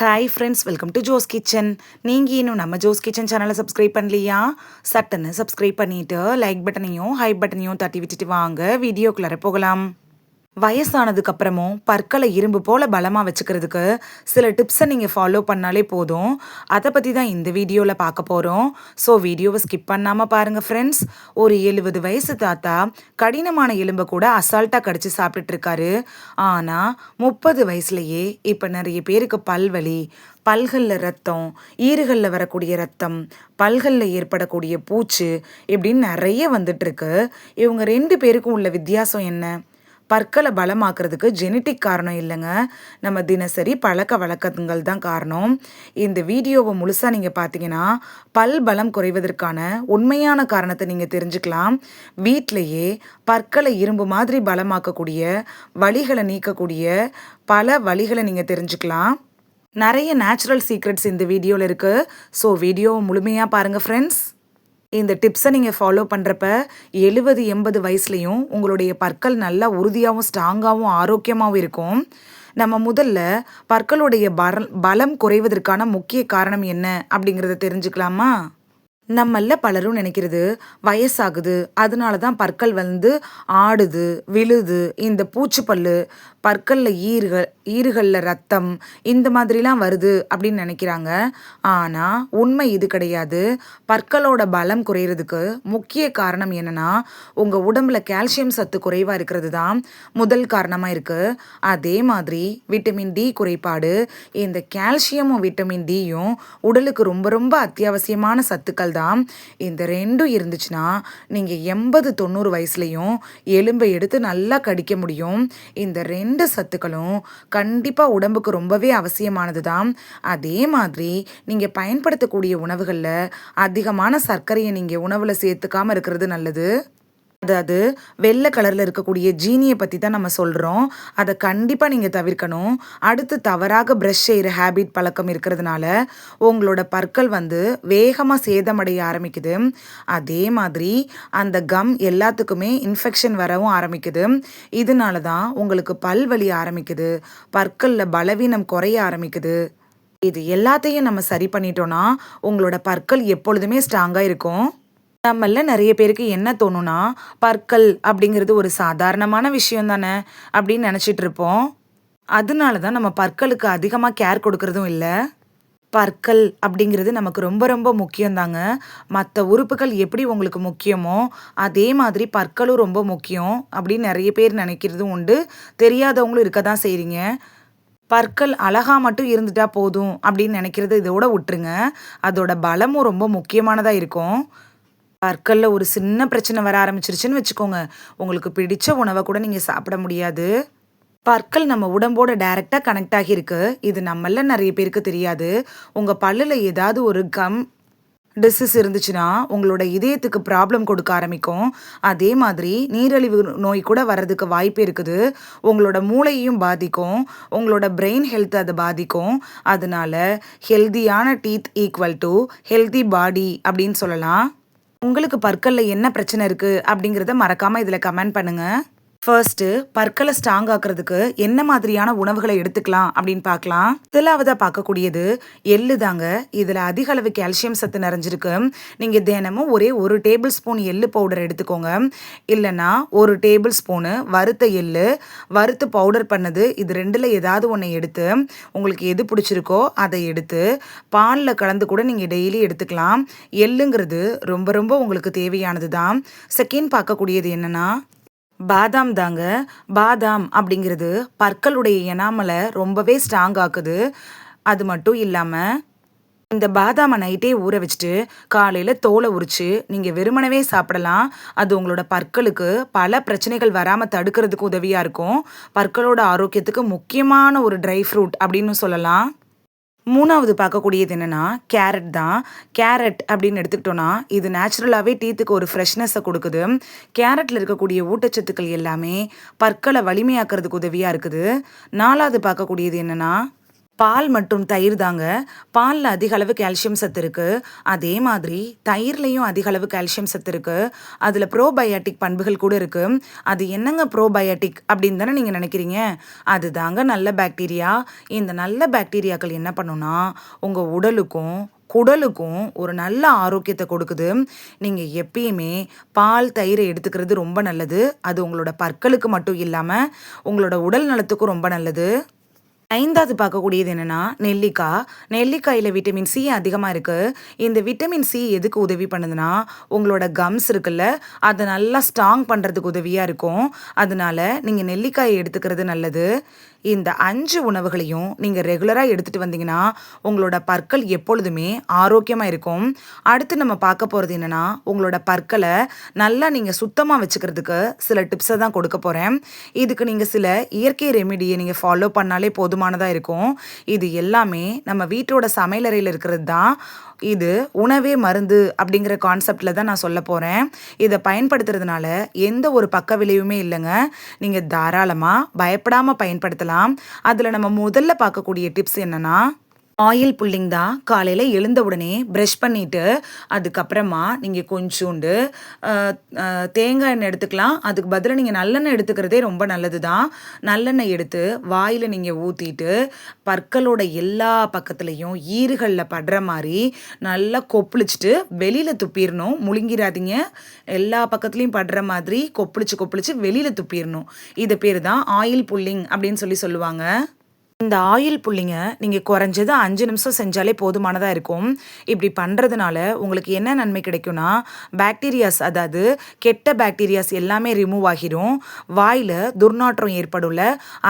Hi friends, welcome to Jo's kitchen. நீங்கள் இன்னும் நம்ம ஜோஸ் கிச்சன் சேனலை சப்ஸ்கிரைப் பண்ணலையா? சட்டுன்னு சப்ஸ்கிரைப் பண்ணிவிட்டு லைக் பட்டனையும் ஹை பட்டனையும் தட்டி விட்டுட்டு வாங்க வீடியோக்குள்ளார போகலாம். வயசானதுக்கு அப்புறமும் பற்களை இரும்பு போல பலமாக வச்சுக்கிறதுக்கு சில டிப்ஸை நீங்கள் ஃபாலோ பண்ணாலே போதும். அதை பற்றி தான் இந்த வீடியோவில் பார்க்க போகிறோம். ஸோ வீடியோவை ஸ்கிப் பண்ணாமல் பாருங்கள் ஃப்ரெண்ட்ஸ். ஒரு 70 வயசு தாத்தா கடினமான எலும்பை கூட அசால்ட்டாக கடிச்சு சாப்பிட்டுட்ருக்காரு. ஆனால் 30 வயசுலையே இப்போ நிறைய பேருக்கு பல்வலி, பல்களில் ரத்தம், ஈறுகளில் வரக்கூடிய ரத்தம், பல்களில் ஏற்படக்கூடிய பூச்சு இப்படின்னு நிறைய வந்துட்டுருக்கு. இவங்க 2 பேருக்கும் உள்ள வித்தியாசம் என்ன? பற்களை பலமாக்குறதுக்கு ஜெனட்டிக் காரணம் இல்லைங்க, நம்ம தினசரி பழக்க வழக்கங்கள் தான் காரணம். இந்த வீடியோவை முழுசாக நீங்கள் பார்த்தீங்கன்னா பல் பலம் குறைவதற்கான உண்மையான காரணத்தை நீங்கள் தெரிஞ்சுக்கலாம். வீட்டிலையே பற்களை இரும்பு மாதிரி பலமாக்கக்கூடிய வலிகளை நீக்கக்கூடிய பல வழிகளை நீங்கள் தெரிஞ்சுக்கலாம். நிறைய நேச்சுரல் சீக்ரெட்ஸ் இந்த வீடியோவில் இருக்குது. ஸோ வீடியோவை முழுமையாக பாருங்கள் ஃப்ரெண்ட்ஸ். இந்த டிப்ஸை நீங்கள் ஃபாலோ பண்ணுறப்ப 70-80 வயசுலையும் உங்களுடைய பற்கள் நல்லா உறுதியாகவும் ஸ்ட்ராங்காகவும் ஆரோக்கியமாகவும் இருக்கும். நம்ம முதல்ல பற்களுடைய பலம் குறைவதற்கான முக்கிய காரணம் என்ன அப்படிங்கிறத தெரிஞ்சுக்கலாமா? நம்மள பலரும் நினைக்கிறது வயசாகுது, அதனால தான் பற்கள் ஆடுது, விழுது, இந்த பூச்சிப்பல்லு, பற்களில் ஈறுகளில் ரத்தம் இந்த மாதிரிலாம் வருது அப்படின்னு நினைக்கிறாங்க. ஆனால் உண்மை இது கிடையாது. பற்களோட பலம் குறையிறதுக்கு முக்கிய காரணம் என்னன்னா, உங்கள் உடம்புல கால்சியம் சத்து குறைவாக இருக்கிறது தான் முதல் காரணமாக இருக்குது. அதே மாதிரி விட்டமின் டி குறைபாடு. இந்த கால்சியமும் விட்டமின் டியும் உடலுக்கு ரொம்ப ரொம்ப அத்தியாவசியமான சத்துக்கள் தான். இந்த 2ம் இருந்துச்சுன்னா நீங்கள் 80-90 வயசுலையும் எலும்பை எடுத்து நல்லா கடிக்க முடியும். இந்த 2 சத்துக்களும் கண்டிப்பாக உடம்புக்கு ரொம்பவே அவசியமானது தான். அதே மாதிரி நீங்கள் பயன்படுத்தக்கூடிய உணவுகளில் அதிகமான சர்க்கரையை நீங்கள் உணவில் சேர்த்துக்காமல் இருக்கிறது நல்லது. அதாவது வெள்ளை கலரில் இருக்கக்கூடிய ஜீனியை பற்றி தான் நம்ம சொல்கிறோம். அதை கண்டிப்பாக நீங்கள் தவிர்க்கணும். அடுத்து தவறாக ப்ரஷ் செய்கிற ஹேபிட் பழக்கம் இருக்கிறதுனால உங்களோட பற்கள் வேகமாக சேதமடைய ஆரம்பிக்குது. அதே மாதிரி அந்த கம் எல்லாத்துக்குமே இன்ஃபெக்ஷன் வரவும் ஆரம்பிக்குது. இதனால தான் உங்களுக்கு பல் வலி ஆரம்பிக்குது, பற்களில் பலவீனம் குறைய ஆரம்பிக்குது. இது எல்லாத்தையும் நம்ம சரி பண்ணிட்டோன்னா உங்களோட பற்கள் எப்பொழுதுமே ஸ்ட்ராங்காக இருக்கும். நம்மள நிறைய பேருக்கு என்ன தோணும்னா, பற்கள் அப்படிங்கிறது ஒரு சாதாரணமான விஷயம் தானே அப்படின்னு நினச்சிட்டு இருப்போம். அதனால தான் நம்ம பற்களுக்கு அதிகமாக கேர் கொடுக்கறதும் இல்லை. பற்கள் அப்படிங்கிறது நமக்கு ரொம்ப ரொம்ப முக்கியம்தாங்க. மற்ற உறுப்புகள் எப்படி உங்களுக்கு முக்கியமோ அதே மாதிரி பற்களும் ரொம்ப முக்கியம் அப்படின்னு நிறைய பேர் நினைக்கிறதும் உண்டு. தெரியாதவங்களும் இருக்க தான் செய்கிறீங்க. பற்கள் அழகாக மட்டும் இருந்துட்டா போதும் அப்படின்னு நினைக்கிறது இதோட விட்டுருங்க. அதோட பலமும் ரொம்ப முக்கியமானதாக இருக்கும். பற்களில் ஒரு சின்ன பிரச்சனை வர ஆரம்பிச்சிருச்சுன்னு வச்சுக்கோங்க, உங்களுக்கு பிடிச்ச உணவை கூட நீங்கள் சாப்பிட முடியாது. பற்கள் நம்ம உடம்போட டைரெக்டாக கனெக்ட் ஆகியிருக்கு. இது நம்மள நிறைய பேருக்கு தெரியாது. உங்கள் பல்லில் ஏதாவது ஒரு கம் டிசீஸ் இருந்துச்சுன்னா உங்களோட இதயத்துக்கு ப்ராப்ளம் கொடுக்க ஆரம்பிக்கும். அதே மாதிரி நீரிழிவு நோய் கூட வர்றதுக்கு வாய்ப்பு இருக்குது. உங்களோட மூளையையும் பாதிக்கும், உங்களோட பிரெயின் ஹெல்த் அதை பாதிக்கும். அதனால ஹெல்தியான டீத் ஈக்குவல் டு ஹெல்தி பாடி அப்படின்னு சொல்லலாம். உங்களுக்கு பற்களில் என்ன பிரச்சனை இருக்குது அப்படிங்கிறத மறக்காமல் இதில் கமெண்ட் பண்ணுங்கள். ஃபர்ஸ்ட்டு பற்களை ஸ்ட்ராங் ஆக்கிறதுக்கு என்ன மாதிரியான உணவுகளை எடுத்துக்கலாம் அப்படின்னு பார்க்கலாம். முதலாவதாக பார்க்கக்கூடியது எள்ளு தாங்க. இதில் அதிக அளவு கால்சியம் சத்து நிறைஞ்சிருக்கு. நீங்கள் தினமும் ஒரே 1 டேபிள் ஸ்பூன் எள்ளு பவுடர் எடுத்துக்கோங்க. இல்லைன்னா 1 டேபிள் ஸ்பூனு வறுத்த எள்ளு, வறுத்து பவுடர் பண்ணது, இது 2ல் ஏதாவது ஒன்று எடுத்து உங்களுக்கு எது பிடிச்சிருக்கோ அதை எடுத்து பாலில் கலந்து கூட நீங்கள் டெய்லி எடுத்துக்கலாம். எள்ளுங்கிறது ரொம்ப ரொம்ப உங்களுக்கு தேவையானது தான். செகண்ட் பார்க்கக்கூடியது என்னென்னா பாதாம் தாங்க. பாதாம் அப்படிங்கிறது பற்களுடைய எனாமலை ரொம்பவே ஸ்ட்ராங் ஆக்குது. அது மட்டும் இல்லாமல் இந்த பாதாமை நைட்டே ஊற வச்சுட்டு காலையில் தோலை உரித்து நீங்கள் வெறுமனவே சாப்பிடலாம். அது உங்களோட பற்களுக்கு பல பிரச்சனைகள் வராமல் தடுக்கிறதுக்கு உதவியாக இருக்கும். பற்களோட ஆரோக்கியத்துக்கு முக்கியமான ஒரு ட்ரை ஃப்ரூட் அப்படின்னு சொல்லலாம். மூணாவது பார்க்கக்கூடியது என்னென்னா கேரட் தான். கேரட் அப்படின்னு எடுத்துக்கிட்டோன்னா இது நேச்சுரலாகவே டீத்துக்கு ஒரு ஃப்ரெஷ்னஸை கொடுக்குது. கேரட்டில் இருக்கக்கூடிய ஊட்டச்சத்துக்கள் எல்லாமே பற்களை வலிமையாக்கிறதுக்கு உதவியாக இருக்குது. நாலாவது பார்க்கக்கூடியது என்னென்னா பால் மற்றும் தயிர் தாங்க. பால்ல அதிக அளவு கால்சியம் சத்து இருக்கு. அதே மாதிரி தயிர்லயும் அதிக அளவு கால்சியம் சத்து இருக்கு. அதுல ப்ரோபயாட்டிக் பண்புகள் கூட இருக்கு. அது என்னங்க ப்ரோபயாட்டிக் அப்படின்னு தானே நீங்க நினைக்கிறீங்க? அதுதாங்க நல்ல பாக்டீரியா. இந்த நல்ல பாக்டீரியாக்கள் என்ன பண்ணும்னா, உங்க உடலுக்கும் குடலுக்கும் ஒரு நல்ல ஆரோக்கியத்தை கொடுக்குது. நீங்க எப்பயுமே பால், தயிரை எடுத்துக்கிறது ரொம்ப நல்லது. அது உங்களோட பற்களுக்கு மட்டும் இல்லாம, உங்களோட உடல் நலத்துக்கும் ரொம்ப நல்லது. 5வது பார்க்கக்கூடியது என்னன்னா, நெல்லிக்காய். நெல்லிக்காயில விட்டமின் சி அதிகமா இருக்கு. இந்த விட்டமின் சி எதுக்கு உதவி பண்ணுதுன்னா, உங்களோட கம்ஸ் இருக்குல்ல, அத நல்லா ஸ்ட்ராங் பண்றதுக்கு உதவியா இருக்கும். அதனால நீங்க நெல்லிக்காய எடுத்துக்கிறது நல்லது. இந்த 5 உணவுகளையும் நீங்க ரெகுலரா எடுத்துட்டு வந்தீங்கன்னா, உங்களோட பற்கள் எப்பொழுதுமே ஆரோக்கியமா இருக்கும். அடுத்து நம்ம பார்க்க போறது என்னன்னா, உங்களோட பற்கள நல்லா நீங்க சுத்தமா வச்சுக்கிறதுக்கு சில டிப்ஸ தான் கொடுக்க போறேன். இதுக்கு நீங்க சில இயற்கை ரெமிடிய நீங்க ஃபாலோ பண்ணாலே போதுமானதா இருக்கும். இது எல்லாமே நம்ம வீட்டோட சமையலறையில இருக்கிறது தான். இது உணவே மருந்து அப்படிங்கிற கான்செப்ட்ல தான் நான் சொல்லப் போறேன். இத பயன்படுத்துறதுனால எந்த ஒரு பக்க விளைவுமே இல்லங்க. நீங்க தாராளமா பயப்படாம பயன்படுத்தலாம். அதுல நம்ம முதல்ல பார்க்கக்கூடிய டிப்ஸ் என்னன்னா, ஆயில் புல்லிங் தான். காலையில எழுந்த உடனே பிரஷ் பண்ணிட்டு, அதுக்கப்புறமா நீங்க கொஞ்சோண்டு அ அ தேங்காய் எண்ணெய் எடுத்துக்கலாம். அதுக்கு பதிலா நீங்க நல்லெண்ணெய் எடுத்துக்கிறதே ரொம்ப நல்லது தான். நல்லெண்ணெய் எடுத்து வாயில நீங்க ஊத்திட்டு, பற்களோட எல்லா பக்கத்துலயும் ஈறுகள்ல படுற மாரி நல்லா கொப்புளிச்சுட்டு வெளியில துப்பிரணும். முழுங்கிராதீங்க. எல்லா பக்கத்துலயும் படுற மாதிரி கொப்புளிச்சு, கொப்புளிச்சு வெளியில துப்பிரணும். இது பேரு தான் ஆயில் புல்லிங் அப்படின்னு சொல்லுவாங்க. இந்த ஆயில் புல்லிங்க நீங்க குறைஞ்சது 5 நிமிஷம் செஞ்சாலே போதுமானதா இருக்கும். இப்படி பண்றதுனால உங்களுக்கு என்ன நன்மை கிடைக்கும்னா, பாக்டீரியாஸ் அதாவது கெட்ட பாக்டீரியாஸ் எல்லாமே ரிமூவ் ஆகிரும். வாயில துர்நாற்றம் ஏற்படும்ல,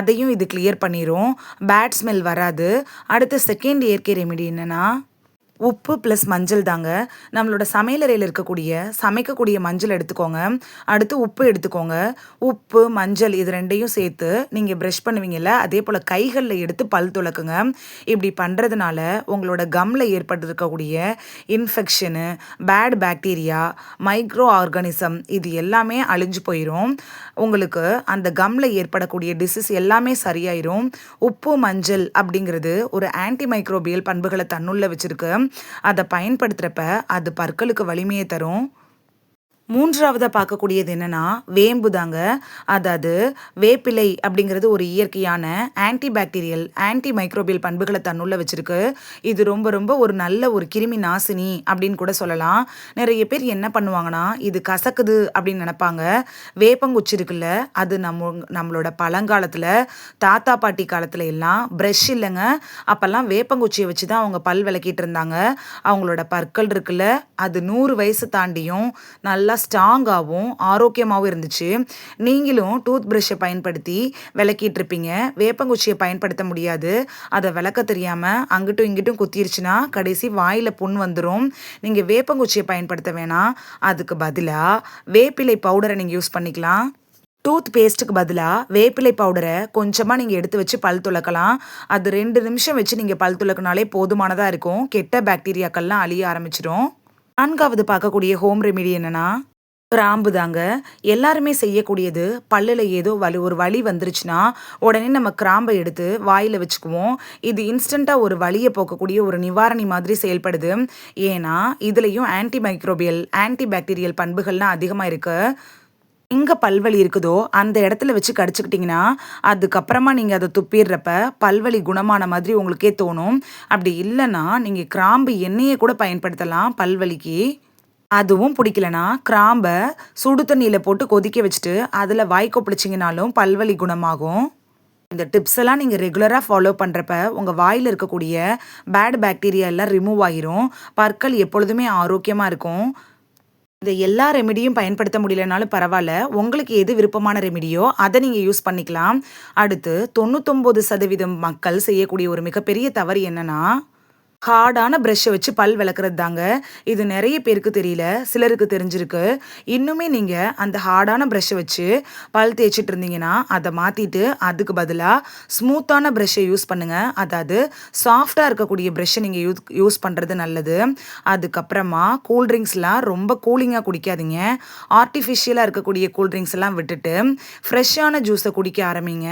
அதையும் இது கிளியர் பண்ணிரும். பேட் ஸ்மெல் வராது. அடுத்து செகண்ட் இயற்கை ரெமெடி என்னன்னா, உப்பு ப்ளஸ் மஞ்சள் தாங்க. நம்மளோட சமையலறையில சமைக்கக்கூடிய மஞ்சள் எடுத்துக்கோங்க. அடுத்து உப்பு எடுத்துக்கோங்க. உப்பு, மஞ்சள் இது 2யும் சேர்த்து நீங்க பிரஷ் பண்ணுவீங்கல்ல, அதே போல கைகள்ல எடுத்து பல் துலக்குங்க. இப்படி பண்றதுனால உங்களோட கம்ல ஏற்பட்டிருக்கக்கூடிய infection, bad bacteria, micro organism இது எல்லாமே அழிஞ்சு போயிரும். உங்களுக்கு அந்த கம்ல ஏற்படக்கூடிய டிசீஸ் எல்லாமே சரியாயிரும். உப்பு, மஞ்சள் அப்படிங்கிறது ஒரு ஆன்டி மைக்ரோபியல் பண்புகளை தன்னுள்ள வச்சிருக்கு. அதை பயன்படுத்துறப்ப அது பற்களுக்கு வலிமையை தரும். 3வதா பார்க்கக்கூடியது என்னன்னா, வேம்பு தாங்க. அதாவது வேப்பிலை அப்படிங்கிறது ஒரு இயற்கையான ஆன்டி பாக்டீரியல், ஆன்டி மைக்ரோபியல் பண்புகள தன்னுள்ள வச்சிருக்கு. இது ரொம்ப ரொம்ப ஒரு நல்ல ஒரு கிருமி நாசினி அப்படின்னு கூட சொல்லலாம். நிறைய பேர் என்ன பண்ணுவாங்கன்னா, இது கசக்குது அப்படின்னு நினைப்பாங்க. வேப்பங்குச்சி இருக்குல்ல, அது நம்மளோட பழங்காலத்துல தாத்தா பாட்டி காலத்துல எல்லாம் பிரஷ் இல்லைங்க. அப்பெல்லாம் வேப்பங்குச்சியை வச்சு தான் அவங்க பல் விளக்கிட்டு இருந்தாங்க. அவங்களோட பற்கள் இருக்குல்ல, அது 100 வயசு தாண்டியும் நல்லா ஸ்ட்ராங்காகவும் ஆரோக்கியமாகவும் இருந்துச்சு. நீங்களும் டூத் ப்ரஷ்ஷை பயன்படுத்தி விளக்கிட்டு இருப்பீங்க. வேப்பங்குச்சியை பயன்படுத்த முடியாது. அதை விளக்க தெரியாமல் அங்கிட்டும் இங்கிட்டும் குத்திருச்சுன்னா கடைசி வாயில் புண் வந்துடும். நீங்கள் வேப்பங்குச்சியை பயன்படுத்த வேணாம். அதுக்கு பதிலாக வேப்பிலை பவுடரை நீங்கள் யூஸ் பண்ணிக்கலாம். டூத் பேஸ்ட்டுக்கு பதிலாக வேப்பிலை பவுடரை கொஞ்சமாக நீங்கள் எடுத்து வச்சு பல் துலக்கலாம். அது 2 நிமிஷம் வச்சு நீங்கள் பல் துலக்கினாலே போதுமானதாக இருக்கும். கெட்ட பாக்டீரியாக்கள்லாம் அழிய ஆரம்பிச்சிடும். 4வது பார்க்கக்கூடிய ஹோம் ரெமிடி என்னன்னா, கிராம்பு தாங்க. எல்லாருமே செய்யக்கூடியது. பல்லுல ஏதோ ஒரு வலி வந்துருச்சுன்னா உடனே நம்ம கிராம்பை எடுத்து வாயில வச்சுக்குவோம். இது இன்ஸ்டண்டா ஒரு வலியை போக்கக்கூடிய ஒரு நிவாரணி மாதிரி செயல்படுது. ஏன்னா இதுலயும் ஆன்டி மைக்ரோபியல், ஆன்டி பாக்டீரியல் பண்புகள்லாம் அதிகமா இருக்கு. எங்க பல்வலி இருக்குதோ அந்த இடத்துல வச்சு கடிச்சுக்கிட்டிங்கன்னா, அதுக்கப்புறமா நீங்கள் அதை துப்பிடுறப்ப பல்வலி குணமான மாதிரி உங்களுக்கே தோணும். அப்படி இல்லைன்னா நீங்கள் கிராம்பு எண்ணெயை கூட பயன்படுத்தலாம் பல்வலிக்கு. அதுவும் பிடிக்கலனா கிராம்பை சுடு தண்ணியில் போட்டு கொதிக்க வச்சுட்டு அதில் வாய் கொப்பளிச்சிங்கனாலும் பல்வலி குணமாகும். இந்த டிப்ஸ் எல்லாம் நீங்கள் ரெகுலராக ஃபாலோ பண்ணுறப்ப உங்கள் வாயில் இருக்கக்கூடிய பேட் பாக்டீரியா எல்லாம் ரிமூவ் ஆகிரும். பற்கள் எப்பொழுதுமே ஆரோக்கியமாக இருக்கும். இந்த எல்லா ரெமிடியும் பயன்படுத்த முடியலனாலும் பரவாயில்ல. உங்களுக்கு எது விருப்பமான ரெமிடியோ அதை நீங்கள் யூஸ் பண்ணிக்கலாம். அடுத்து 99% மக்கள் செய்யக்கூடிய ஒரு மிகப்பெரிய தவறு என்னன்னா, ஹார்டான ப்ரஷ்ஷை வச்சு பல் விளக்குறது தாங்க. இது நெறைய பேருக்கு தெரியல. சிலருக்கு தெரிஞ்சிருக்கு. இன்னுமே நீங்க அந்த ஹார்டான ப்ரஷ்ஷை வச்சு பல் தேய்ச்சிட்டு இருந்தீங்கன்னா, அத மாத்திட்டு அதுக்கு பதிலா ஸ்மூத்தான ப்ரஷ்ஷை யூஸ் பண்ணுங்க. அதாவது சாஃப்ட்டா இருக்கக்கூடிய ப்ரஷ்ஷை நீங்க யூஸ் பண்றது நல்லது. அதுக்கப்புறமா கூல் ட்ரிங்க்ஸ்லாம் ரொம்ப கூலிங்கா குடிக்காதீங்க. ஆர்ட்டிஃபிஷியலா இருக்கக்கூடிய கூல் ட்ரிங்க்ஸ் எல்லாம் விட்டுட்டு, ஃப்ரெஷ்ஷான ஜூஸை குடிக்க ஆரம்பிங்க.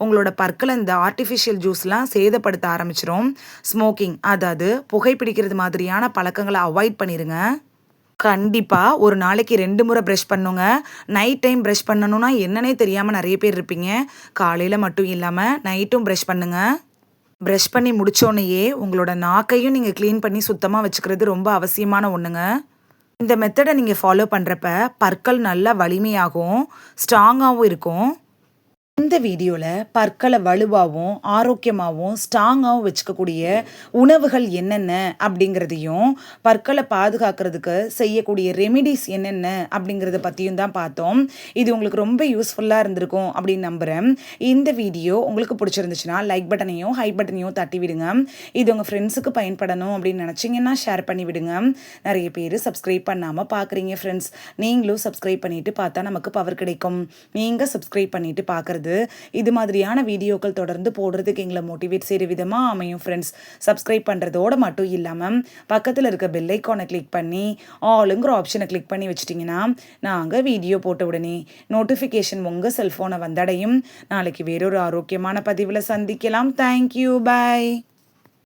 உங்களோட பற்கள இந்த ஆர்ட்டிஃபிஷியல் ஜூஸ்லாம் சேதப்படுத்த ஆரம்பிச்சுரும். ஸ்மோக்கிங் அதாவது புகைப்பிடிக்கிறது மாதிரியான பழக்கங்கள அவாய்ட் பண்ணிருங்க. கண்டிப்பா ஒரு நாளைக்கு 2 முறை பிரஷ் பண்ணுங்க. நைட் டைம் பிரஷ் பண்ணணும்னா என்னன்னே தெரியாம நெறைய பேர் இருப்பீங்க. காலையில மட்டும் இல்லாம நைட்டும் பிரஷ் பண்ணுங்க. பிரஷ் பண்ணி முடிச்சோனயே உங்களோட நாக்கையும் நீங்க கிளீன் பண்ணி சுத்தமா வச்சுக்கிறது ரொம்ப அவசியமான ஒண்ணுங்க. இந்த மெத்தட நீங்க ஃபாலோ பண்றப்ப பற்கள் நல்லா வலிமையாகும், ஸ்ட்ராங்காவும் இருக்கும். இந்த வீடியோல பற்கள வலுவாவும், ஆரோக்கியமாவும், ஸ்ட்ராங்காவும் வச்சுக்கக்கூடிய உணவுகள் என்னென்ன அப்படிங்கிறதையும், பற்கள பாதுகாக்கிறதுக்கு செய்யக்கூடிய ரெமிடீஸ் என்னென்ன அப்படிங்கிறத பத்தியும் தான் பார்த்தோம். இது உங்களுக்கு ரொம்ப யூஸ்ஃபுல்லா இருந்திருக்கும் அப்படின்னு நம்புறேன். இந்த வீடியோ உங்களுக்கு பிடிச்சிருந்துச்சுன்னா லைக் பட்டனையும், ஹை பட்டனையும் தட்டி விடுங்க. இது உங்க ஃப்ரெண்ட்ஸுக்கு பயன்படணும் அப்படின்னு நினைச்சீங்கன்னா ஷேர் பண்ணி விடுங்க. நிறைய பேர் சப்ஸ்கிரைப் பண்ணாம பார்க்குறீங்க ஃப்ரெண்ட்ஸ். நீங்களும் சப்ஸ்கிரைப் பண்ணிட்டு பார்த்தா நமக்கு பவர் கிடைக்கும். நீங்க சப்ஸ்கிரைப் பண்ணிட்டு பார்க்கறது இது மாதிரியான வீடியோக்கள் தொடர்ந்து போடுறதுக்கு எங்களை மோட்டிவேட் செய்கிற விதமாக அமையும் ஃப்ரெண்ட்ஸ். சப்ஸ்கிரைப் பண்ணுறதோடு மட்டும் இல்லாமல் பக்கத்தில் இருக்க பெல் ஐக்கானை கிளிக் பண்ணி ஆளுங்கிற ஆப்ஷனை கிளிக் பண்ணி வச்சிட்டிங்கன்னா நாங்கள் வீடியோ போட்ட உடனே நோட்டிஃபிகேஷன் உங்கள் செல்ஃபோனை வந்தடையும். நாளைக்கு வேறொரு ஆரோக்கியமான பதிவில் சந்திக்கலாம். தேங்க்யூ, பாய்.